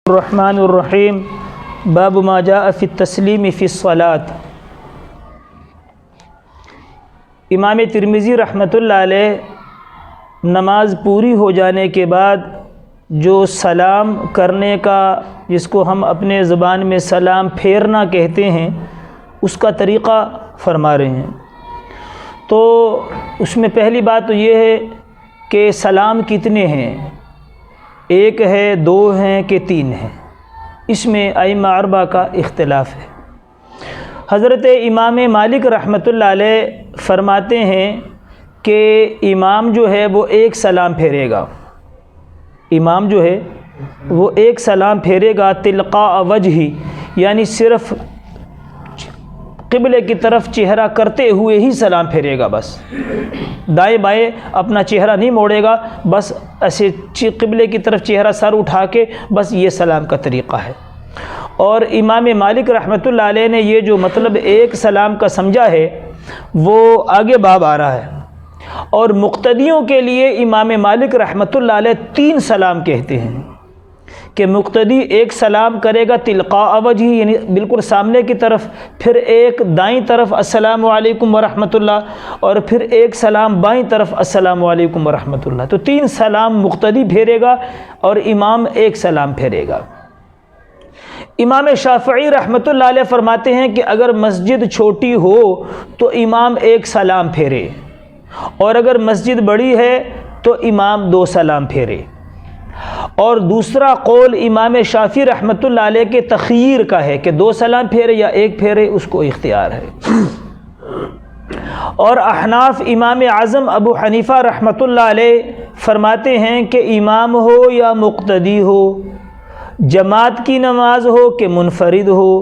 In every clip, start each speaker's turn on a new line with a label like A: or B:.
A: الرحمن الرحیم باب ما جاء فی التسلیم فی الصلاۃ۔ امام ترمذی رحمۃ اللہ علیہ نماز پوری ہو جانے کے بعد جو سلام کرنے کا، جس کو ہم اپنے زبان میں سلام پھیرنا کہتے ہیں، اس کا طریقہ فرما رہے ہیں۔ تو اس میں پہلی بات تو یہ ہے کہ سلام کتنے ہیں، ایک ہے، دو ہیں کہ تین ہیں، اس میں ائمہ اربعہ کا اختلاف ہے۔ حضرت امام مالک رحمۃ اللہ علیہ فرماتے ہیں کہ امام جو ہے وہ ایک سلام پھیرے گا، امام جو ہے وہ ایک سلام پھیرے گا تلقاء وجہی، یعنی صرف قبلے کی طرف چہرہ کرتے ہوئے ہی سلام پھیرے گا، بس دائیں بائیں اپنا چہرہ نہیں موڑے گا، بس ایسے قبلے کی طرف چہرہ سر اٹھا کے بس یہ سلام کا طریقہ ہے۔ اور امام مالک رحمۃ اللہ علیہ نے یہ جو مطلب ایک سلام کا سمجھا ہے وہ آگے باب آ رہا ہے، اور مقتدیوں کے لیے امام مالک رحمۃ اللہ علیہ تین سلام کہتے ہیں کہ مقتدی ایک سلام کرے گا تلقاء وجہی، یعنی بالکل سامنے کی طرف، پھر ایک دائیں طرف السلام علیکم ورحمۃ اللہ، اور پھر ایک سلام بائیں طرف السلام علیکم ورحمۃ اللہ۔ تو تین سلام مقتدی پھیرے گا اور امام ایک سلام پھیرے گا۔ امام شافعی رحمۃ اللہ علیہ فرماتے ہیں کہ اگر مسجد چھوٹی ہو تو امام ایک سلام پھیرے، اور اگر مسجد بڑی ہے تو امام دو سلام پھیرے۔ اور دوسرا قول امام شافعی رحمۃ اللہ علیہ کے تخییر کا ہے کہ دو سلام پھیرے یا ایک پھیرے، اس کو اختیار ہے۔ اور احناف امام اعظم ابو حنیفہ رحمۃ اللہ علیہ فرماتے ہیں کہ امام ہو یا مقتدی ہو، جماعت کی نماز ہو کہ منفرد ہو،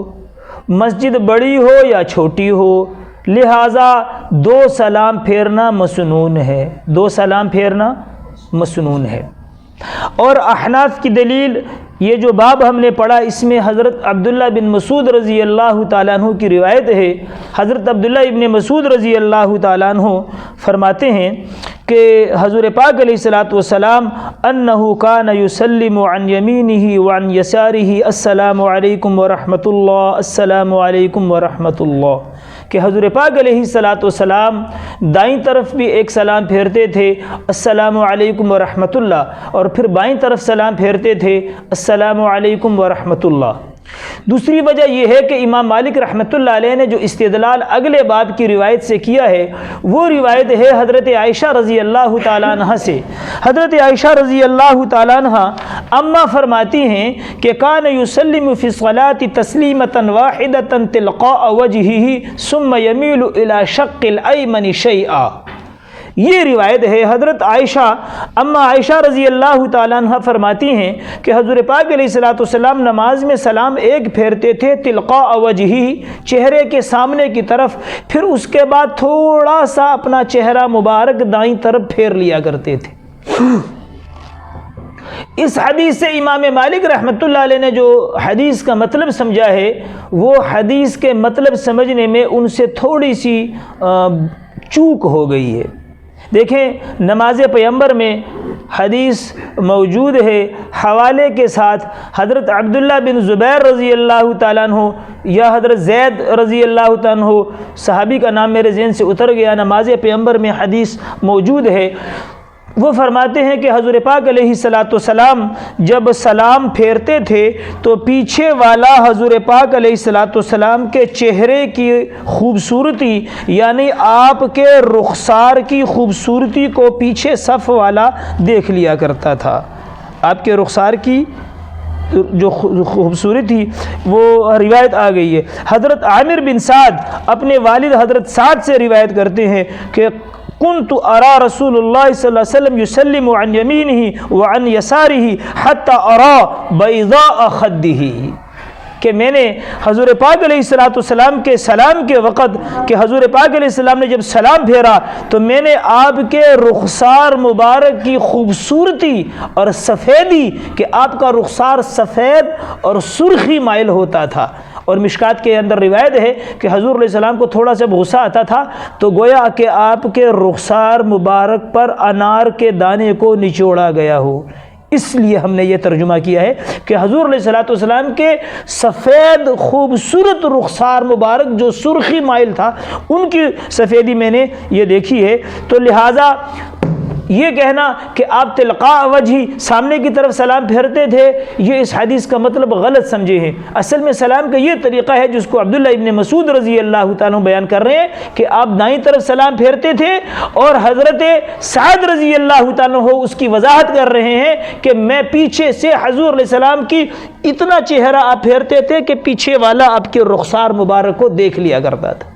A: مسجد بڑی ہو یا چھوٹی ہو، لہٰذا دو سلام پھیرنا مسنون ہے، دو سلام پھیرنا مسنون ہے۔ اور احناف کی دلیل یہ جو باب ہم نے پڑھا، اس میں حضرت عبداللہ بن مسعود رضی اللہ تعالیٰ عنہ کی روایت ہے۔ حضرت عبداللہ ابن مسعود رضی اللہ تعالیٰ عنہ فرماتے ہیں کہ حضور پاک علیہ الصلاۃ والسلام انہ کان یسلم عن یمینہ وعن یسارہ السلام علیکم ورحمۃ اللہ، السلام علیکم ورحمۃ اللہ، کہ حضور پاک علیہ الصلاۃ والسلام دائیں طرف بھی ایک سلام پھیرتے تھے السلام علیکم ورحمۃ اللہ، اور پھر بائیں طرف سلام پھیرتے تھے السلام علیکم ورحمۃ اللہ۔ دوسری وجہ یہ ہے کہ امام مالک رحمۃ اللہ علیہ نے جو استدلال اگلے باب کی روایت سے کیا ہے، وہ روایت ہے حضرت عائشہ رضی اللہ تعالیٰ عنہ سے۔ حضرت عائشہ رضی اللہ تعالیٰ عنہ اما فرماتی ہیں کہ کان یسلم فی الصلاۃ تسلیمۃ واحدۃ تلقاء وجہہ ثم یمیل الی شق الایمن شیئا۔ یہ روایت ہے حضرت عائشہ، اما عائشہ رضی اللہ تعالیٰ عنہ فرماتی ہیں کہ حضور پاک علیہ الصلاۃ والسلام نماز میں سلام ایک پھیرتے تھے تلقاء وجہہ، چہرے کے سامنے کی طرف، پھر اس کے بعد تھوڑا سا اپنا چہرہ مبارک دائیں طرف پھیر لیا کرتے تھے۔ اس حدیث سے امام مالک رحمۃ اللہ علیہ نے جو حدیث کا مطلب سمجھا ہے، وہ حدیث کے مطلب سمجھنے میں ان سے تھوڑی سی چوک ہو گئی ہے۔ دیکھیں نماز پیغمبر میں حدیث موجود ہے حوالے کے ساتھ، حضرت عبداللہ بن زبیر رضی اللہ تعالیٰ عنہ یا حضرت زید رضی اللہ تعالیٰ عنہ، صحابی کا نام میرے ذہن سے اتر گیا، نماز پیغمبر میں حدیث موجود ہے۔ وہ فرماتے ہیں کہ حضور پاک علیہ الصلاۃ والسلام جب سلام پھیرتے تھے تو پیچھے والا حضور پاک علیہ الصلاۃ والسلام کے چہرے کی خوبصورتی، یعنی آپ کے رخسار کی خوبصورتی کو پیچھے صف والا دیکھ لیا کرتا تھا۔ آپ کے رخسار کی جو خوبصورتی تھی وہ روایت آ گئی ہے۔ حضرت عامر بن سعد اپنے والد حضرت سعد سے روایت کرتے ہیں کہ کنت ارى رسول اللہ صلی اللہ علیہ وسلم یسلم عن یمینہ وعن یسارہ حتی ارى بیضاء خدہ، کہ میں نے حضور پاک علیہ الصلاۃ والسلام کے سلام کے وقت، کہ حضور پاک علیہ السلام نے جب سلام پھیرا تو میں نے آپ کے رخسار مبارک کی خوبصورتی اور سفیدی، کہ آپ کا رخسار سفید اور سرخی مائل ہوتا تھا، اور مشکات کے اندر روایت ہے کہ حضور علیہ السلام کو تھوڑا سا غصہ آتا تھا تو گویا کہ آپ کے رخسار مبارک پر انار کے دانے کو نچوڑا گیا ہو، اس لیے ہم نے یہ ترجمہ کیا ہے کہ حضور علیہ الصلوۃ والسلام کے سفید خوبصورت رخسار مبارک جو سرخی مائل تھا، ان کی سفیدی میں نے یہ دیکھی ہے. تو لہٰذا یہ کہنا کہ آپ تلقاء وجہی سامنے کی طرف سلام پھیرتے تھے، یہ اس حدیث کا مطلب غلط سمجھے ہیں. اصل میں سلام کا یہ طریقہ ہے جس کو عبداللہ ابن مسعود رضی اللہ تعالیٰ بیان کر رہے ہیں کہ آپ دائیں طرف سلام پھیرتے تھے، اور حضرت سعد رضی اللہ تعالیٰ اس کی وضاحت کر رہے ہیں کہ میں پیچھے سے حضور علیہ السلام کی اتنا چہرہ آپ پھیرتے تھے کہ پیچھے والا آپ کے رخسار مبارک کو دیکھ لیا کرتا تھا.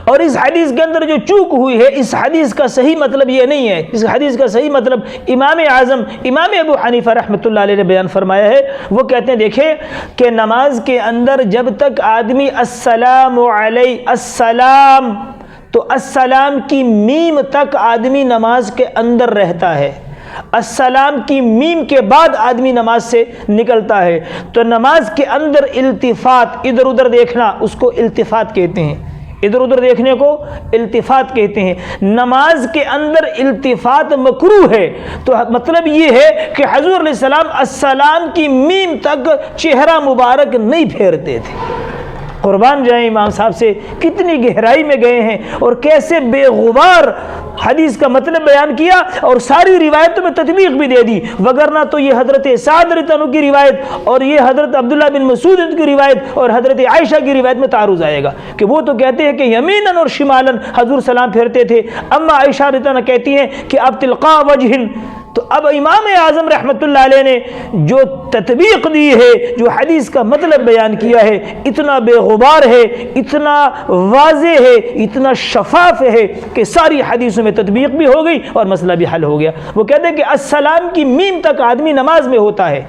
A: اور اس حدیث کے اندر جو چوک ہوئی ہے، اس حدیث کا صحیح مطلب یہ نہیں ہے. اس حدیث کا صحیح مطلب امام اعظم امام ابو حنیفہ رحمۃ اللہ علیہ نے بیان فرمایا ہے. وہ کہتے ہیں دیکھیں کہ نماز کے اندر جب تک آدمی السلام علیہ السلام، تو السلام کی میم تک آدمی نماز کے اندر رہتا ہے. السلام کی میم کے بعد آدمی نماز سے نکلتا ہے. تو نماز کے اندر التفات، ادھر ادھر دیکھنا، اس کو التفات کہتے ہیں. ادھر ادھر دیکھنے کو التفات کہتے ہیں. نماز کے اندر التفات مکروہ ہے. تو مطلب یہ ہے کہ حضور علیہ السلام السلام کی میم تک چہرہ مبارک نہیں پھیرتے تھے. قربان جائیں امام صاحب سے کتنی گہرائی میں گئے ہیں اور کیسے بے غبار حدیث کا مطلب بیان کیا اور ساری روایتوں میں تطبیق بھی دے دی. وگرنہ تو یہ حضرت سعد رضی اللہ عنہ کی روایت اور یہ حضرت عبداللہ بن مسعود کی روایت اور حضرت عائشہ کی روایت میں تعارض آئے گا کہ وہ تو کہتے ہیں کہ یمیناً اور شمالاً حضور سلام پھیرتے تھے، اما عائشہ رضی اللہ عنہ کہتی ہیں کہ آپ تلقاء وجہن. تو اب امام اعظم رحمۃ اللہ علیہ نے جو تطبیق دی ہے، جو حدیث کا مطلب بیان کیا ہے، اتنا بے غبار ہے، اتنا واضح ہے، اتنا شفاف ہے کہ ساری حدیثوں میں تطبیق بھی ہو گئی اور مسئلہ بھی حل ہو گیا. وہ کہتے ہیں کہ السلام کی میم تک آدمی نماز میں ہوتا ہے.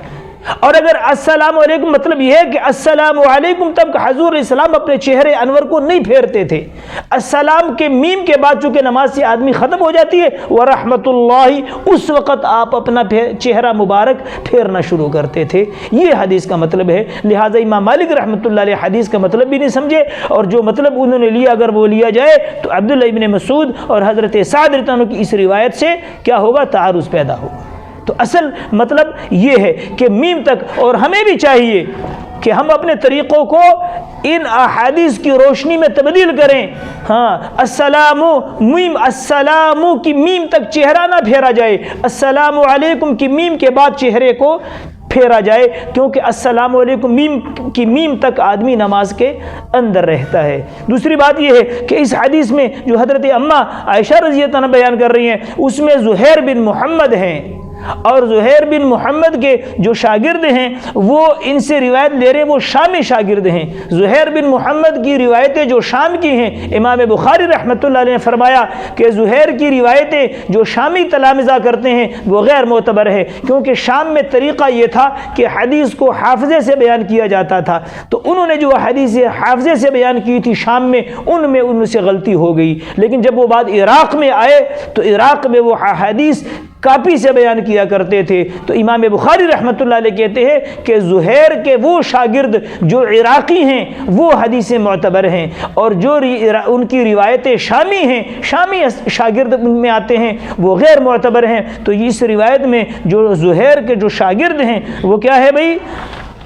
A: اور اگر السلام علیکم مطلب یہ ہے کہ السلام علیکم، تب حضور علیہ السلام اپنے چہرے انور کو نہیں پھیرتے تھے. السلام کے میم کے بعد چونکہ نماز سے آدمی ختم ہو جاتی ہے ورحمۃ اللہ، اس وقت آپ اپنا چہرہ مبارک پھیرنا شروع کرتے تھے. یہ حدیث کا مطلب ہے. لہٰذا امام مالک رحمۃ اللہ علیہ حدیث کا مطلب بھی نہیں سمجھے، اور جو مطلب انہوں نے لیا اگر وہ لیا جائے تو عبداللہ ابن مسعود اور حضرت سعد رضی اللہ عنہ کی اس روایت سے کیا ہوگا؟ تعارض پیدا ہوگا. تو اصل مطلب یہ ہے کہ میم تک، اور ہمیں بھی چاہیے کہ ہم اپنے طریقوں کو ان احادیث کی روشنی میں تبدیل کریں. ہاں، السلام میم، السلام کی میم تک چہرہ نہ پھیرا جائے، السلام علیکم کی میم کے بعد چہرے کو پھیرا جائے، کیونکہ السلام علیکم میم کی میم تک آدمی نماز کے اندر رہتا ہے. دوسری بات یہ ہے کہ اس حدیث میں جو حضرت اماں عائشہ رضی اللہ عنہ بیان کر رہی ہیں، اس میں زہیر بن محمد ہیں، اور زہیر بن محمد کے جو شاگرد ہیں وہ ان سے روایت لے رہے ہیں، وہ شامی شاگرد ہیں. زہیر بن محمد کی روایتیں جو شام کی ہیں، امام بخاری رحمۃ اللہ علیہ نے فرمایا کہ زہیر کی روایتیں جو شامی تلامذہ کرتے ہیں وہ غیر معتبر ہے، کیونکہ شام میں طریقہ یہ تھا کہ حدیث کو حافظے سے بیان کیا جاتا تھا. تو انہوں نے جو حدیث حافظے سے بیان کی تھی شام میں، ان سے غلطی ہو گئی. لیکن جب وہ بات عراق میں آئے تو عراق میں وہ حدیث کاپی سے بیان کیا کرتے تھے. تو امام بخاری رحمۃ اللہ علیہ کہتے ہیں کہ زہیر کے وہ شاگرد جو عراقی ہیں وہ حدیث معتبر ہیں، اور جو ان کی روایتیں شامی ہیں، شامی شاگرد میں آتے ہیں، وہ غیر معتبر ہیں. تو اس روایت میں جو زہیر کے جو شاگرد ہیں وہ کیا ہے بھائی؟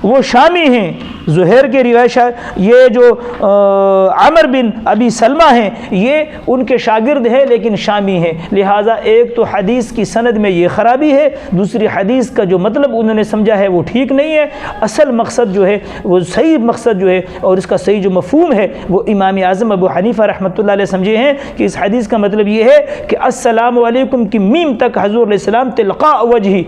A: وہ شامی ہیں. زہیر کے روایت یہ جو عمر بن ابی سلمہ ہیں یہ ان کے شاگرد ہیں لیکن شامی ہیں. لہٰذا ایک تو حدیث کی سند میں یہ خرابی ہے، دوسری حدیث کا جو مطلب انہوں نے سمجھا ہے وہ ٹھیک نہیں ہے. اصل مقصد جو ہے وہ صحیح مقصد جو ہے اور اس کا صحیح جو مفہوم ہے وہ امام اعظم ابو حنیفہ رحمۃ اللہ علیہ سمجھے ہیں کہ اس حدیث کا مطلب یہ ہے کہ السلام علیکم کی میم تک حضور علیہ السلام تلقاء وجہی،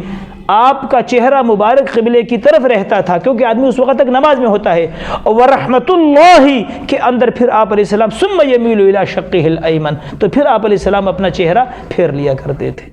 A: آپ کا چہرہ مبارک قبلے کی طرف رہتا تھا، کیونکہ آدمی اس وقت تک نماز میں ہوتا ہے. اور ورحمۃ اللہ کے اندر پھر آپ علیہ السلام ثم یمیل الی شقہ الایمن، تو پھر آپ علیہ السلام اپنا چہرہ پھیر لیا کرتے تھے.